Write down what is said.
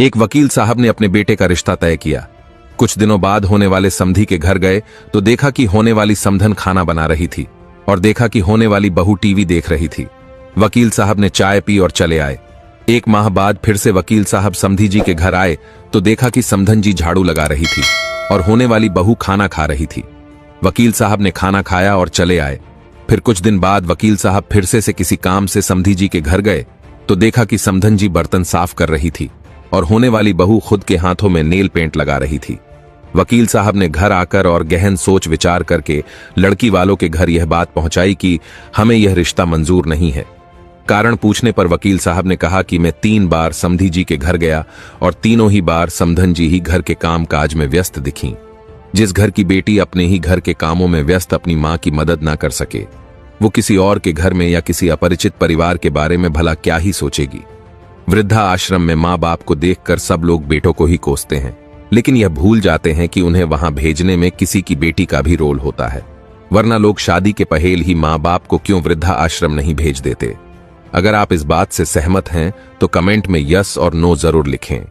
एक वकील साहब ने अपने बेटे का रिश्ता तय किया। कुछ दिनों बाद होने वाले समधी के घर गए तो देखा कि होने वाली समधन खाना बना रही थी और देखा कि होने वाली बहू टीवी देख रही थी। वकील साहब ने चाय पी और चले आए। एक माह बाद फिर से वकील साहब समधी जी के घर आए तो देखा कि समधन जी झाड़ू लगा रही थी और होने वाली बहू खाना खा रही थी। वकील साहब ने खाना खाया और चले आए। फिर कुछ दिन बाद वकील साहब फिर से किसी काम से समधी जी के घर गए तो देखा कि समधन जी बर्तन साफ कर रही थी और होने वाली बहू खुद के हाथों में नेल पेंट लगा रही थी। वकील साहब ने घर आकर और गहन सोच विचार करके लड़की वालों के घर यह बात पहुंचाई कि हमें यह रिश्ता मंजूर नहीं है। कारण पूछने पर वकील साहब ने कहा कि मैं 3 बार समधी जी के घर गया और तीनों ही बार समधन जी ही घर के काम काज में व्यस्त दिखीं। जिस घर की बेटी अपने ही घर के कामों में व्यस्त अपनी मां की मदद ना कर सके, वो किसी और के घर में या किसी अपरिचित परिवार के बारे में भला क्या ही सोचेगी। वृद्धा आश्रम में माँ बाप को देखकर सब लोग बेटों को ही कोसते हैं, लेकिन यह भूल जाते हैं कि उन्हें वहां भेजने में किसी की बेटी का भी रोल होता है। वरना लोग शादी के पहेल ही माँ बाप को क्यों वृद्धा आश्रम नहीं भेज देते। अगर आप इस बात से सहमत हैं तो कमेंट में यस और नो जरूर लिखें।